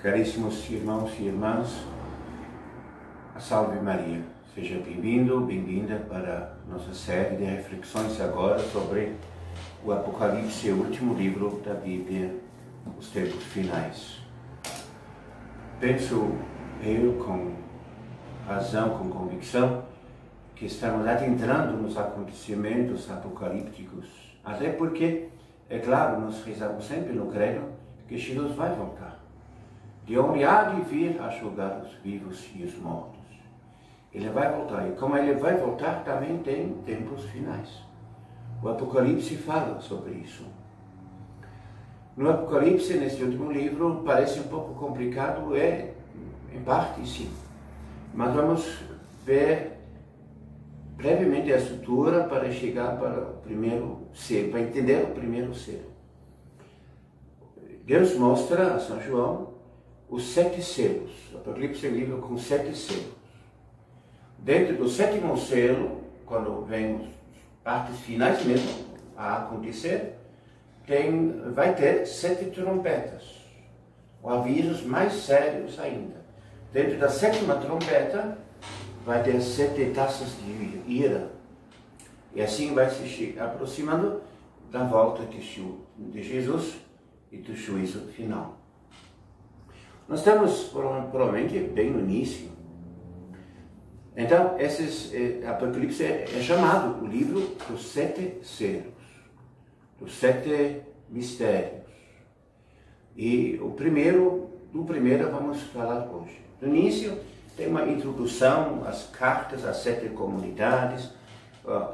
Caríssimos irmãos e irmãs, a Salve Maria. Seja bem-vindo, bem-vinda para nossa série de reflexões agora sobre o Apocalipse, o último livro da Bíblia, os tempos finais. Penso eu com razão, com convicção, que estamos adentrando nos acontecimentos apocalípticos, até porque, é claro, nós rezamos sempre no credo que Jesus vai voltar, de onde há de vir a julgar os vivos e os mortos. Ele vai voltar, e como ele vai voltar, também tem tempos finais. O Apocalipse fala sobre isso. No Apocalipse, neste último livro, parece um pouco complicado, em parte sim, mas vamos ver brevemente a estrutura para chegar para o primeiro selo, para entender o primeiro selo. Deus mostra a São João os 7 selos. O Apocalipse é um livro com 7 selos. Dentro do 7º selo, quando vem as partes finais mesmo a acontecer, vai ter 7 trompetas, ou avisos mais sérios ainda. Dentro da 7ª trompeta, vai ter 7 taças de ira. E assim vai se aproximando da volta de Jesus e do juízo final. Nós estamos, provavelmente, bem no início. Então, Apocalipse é chamado o livro dos 7 selos, dos 7 mistérios. E do primeiro vamos falar hoje. No início, tem uma introdução às cartas às 7 comunidades,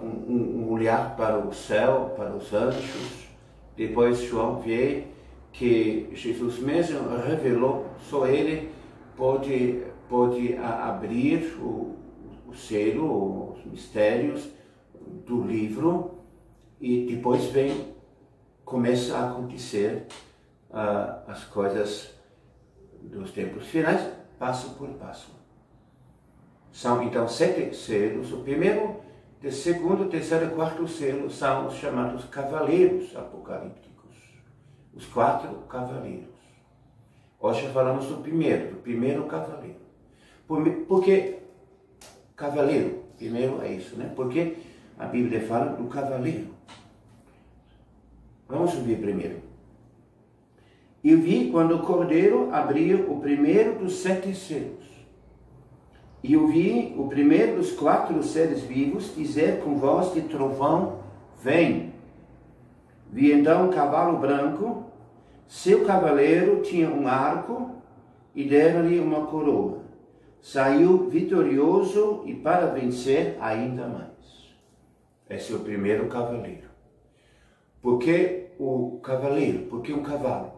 um olhar para o céu, para os anjos. Depois João vê que Jesus mesmo revelou, só ele pode abrir o selo, os mistérios do livro, e depois começa a acontecer as coisas dos tempos finais, passo por passo. São então 7 selos. O primeiro, o segundo, o terceiro e quarto selo são os chamados cavaleiros apocalípticos. Os 4 cavaleiros. Hoje falamos do primeiro cavaleiro. Por que cavaleiro? Primeiro é isso, né? Porque a Bíblia fala do cavaleiro. Vamos subir primeiro. E vi quando o Cordeiro abria o primeiro dos 7 selos. E ouvi o primeiro dos 4 seres vivos dizer com voz de trovão: vem. Vi então um cavalo branco, seu cavaleiro tinha um arco e deram-lhe uma coroa. Saiu vitorioso e para vencer ainda mais. Esse é o primeiro cavaleiro. Por que o cavaleiro? Por que um cavalo?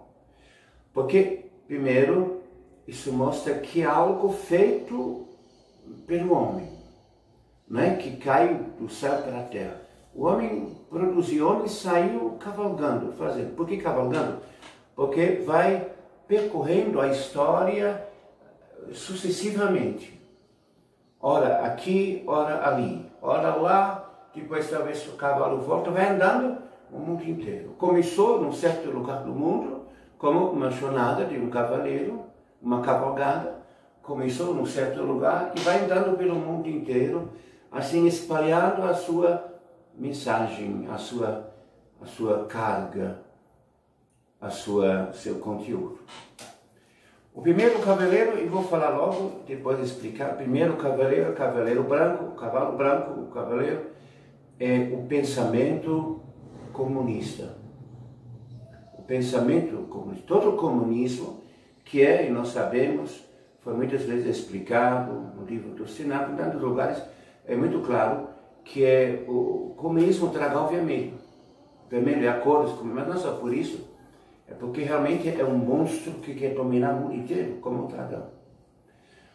Porque, primeiro, isso mostra que é algo feito pelo homem, não é que caiu do céu para a terra. O homem produziu, o homem saiu cavalgando, fazendo. Por que cavalgando? Porque vai percorrendo a história sucessivamente. Ora aqui, ora ali, ora lá, depois talvez o cavalo volta, vai andando o mundo inteiro. Começou num certo lugar do mundo, como uma jornada de um cavaleiro, uma cavalgada, começou num certo lugar e vai andando pelo mundo inteiro, assim espalhando a sua mensagem, a sua carga, seu conteúdo. O primeiro cavaleiro, eu vou falar logo, depois explicar. O primeiro cavaleiro, o cavaleiro branco, o cavalo branco, o cavaleiro, é o pensamento comunista. O pensamento comunista, todo o comunismo, e nós sabemos, foi muitas vezes explicado no livro do Senado, em tantos lugares, é muito claro que é o comunismo dragão vermelho. Vermelho é a cor, mas não só por isso, é porque realmente é um monstro que quer dominar o mundo inteiro, como o dragão.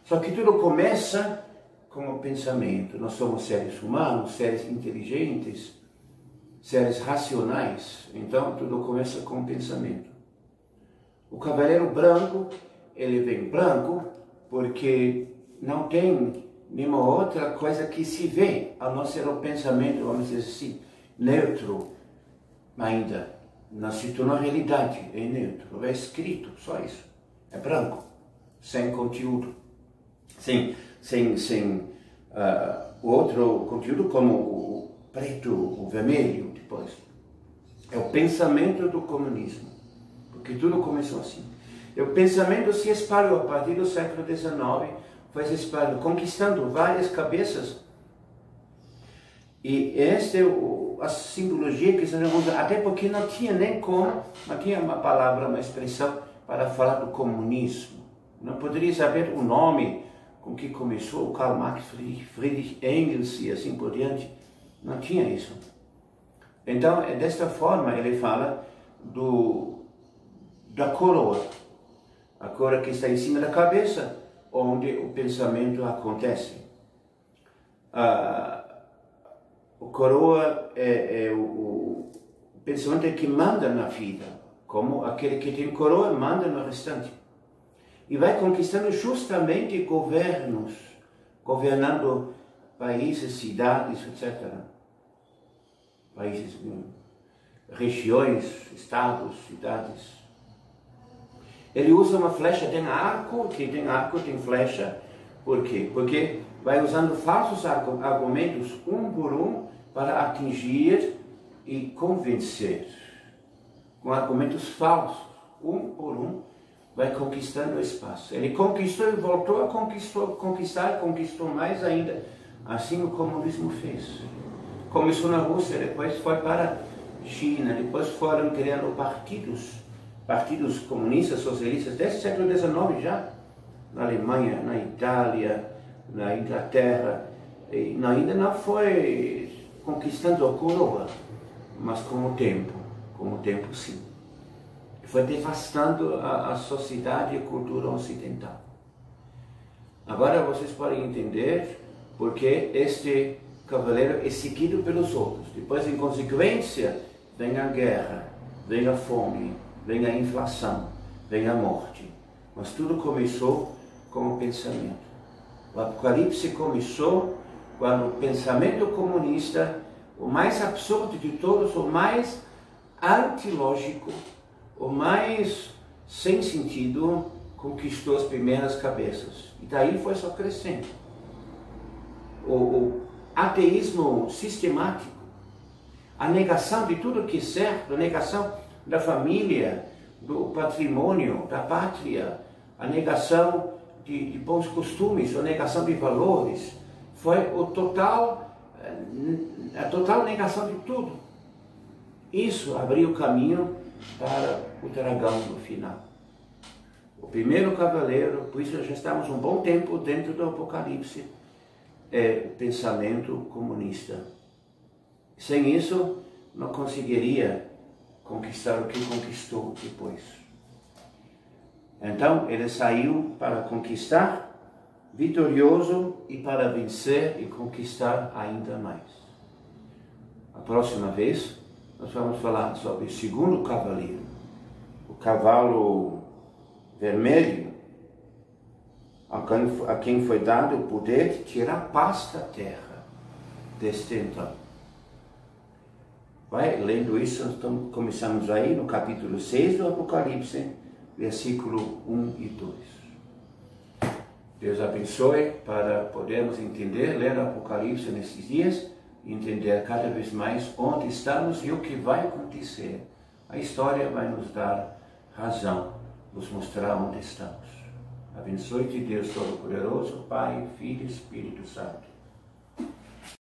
Só que tudo começa com o pensamento. Nós somos seres humanos, seres inteligentes, seres racionais, então tudo começa com o pensamento. O cavaleiro branco, ele vem branco porque não tem nenhuma outra coisa que se vê, a não ser o pensamento, vamos dizer assim, neutro ainda. Não se tornou realidade, é neutro, é escrito, só isso. é branco, sem conteúdo, sem outro conteúdo como o preto, o vermelho depois. É o pensamento do comunismo, porque tudo começou assim. E o pensamento se espalhou a partir do século XIX, foi se espalhando, conquistando várias cabeças. E esta é a simbologia que se usa, até porque não tinha nem como, não tinha uma palavra, uma expressão para falar do comunismo. Não poderia saber o nome com que começou, Karl Marx, Friedrich Engels e assim por diante. Não tinha isso. Então, desta forma, ele fala da coroa. A coroa que está em cima da cabeça, onde o pensamento acontece. O coroa é o pensamento que manda na vida, como aquele que tem coroa manda no restante. E vai conquistando justamente governos, governando países, cidades, etc. Países, regiões, estados, cidades. Ele usa uma flecha, tem arco, tem flecha. Por quê? Porque vai usando falsos argumentos, um por um, para atingir e convencer. Com argumentos falsos, um por um, vai conquistando o espaço. Ele conquistou e voltou a conquistar, conquistou mais ainda. Assim o comunismo fez. Começou na Rússia, depois foi para a China, depois foram criando partidos comunistas, socialistas, desde o século XIX já, na Alemanha, na Itália, na Inglaterra, e ainda não foi conquistando a coroa, mas com o tempo sim. Foi devastando a sociedade e a cultura ocidental. Agora vocês podem entender porque este cavaleiro é seguido pelos outros. Depois, em consequência, vem a guerra, vem a fome, vem a inflação, vem a morte. Mas tudo começou com o pensamento. O Apocalipse começou quando o pensamento comunista, o mais absurdo de todos, o mais antilógico, o mais sem sentido, conquistou as primeiras cabeças. E daí foi só crescendo. O ateísmo sistemático, a negação de tudo que é certo, a negação da família, do patrimônio, da pátria, a negação de bons costumes, a negação de valores, foi a total negação de tudo. Isso abriu o caminho para o dragão no final. O primeiro cavaleiro, por isso já estamos um bom tempo dentro do Apocalipse, é o pensamento comunista. Sem isso, não conseguiria conquistar o que conquistou depois. Então, ele saiu para conquistar, vitorioso, e para vencer e conquistar ainda mais. A próxima vez, nós vamos falar sobre o segundo cavaleiro, o cavalo vermelho, a quem foi dado o poder de tirar paz da terra, desde então. Vai lendo isso, então começamos aí no capítulo 6 do Apocalipse, versículo 1 e 2. Deus abençoe para podermos entender, ler o Apocalipse nesses dias e entender cada vez mais onde estamos e o que vai acontecer. A história vai nos dar razão, nos mostrar onde estamos. Abençoe-te, Deus Todo-Poderoso, Pai, Filho e Espírito Santo.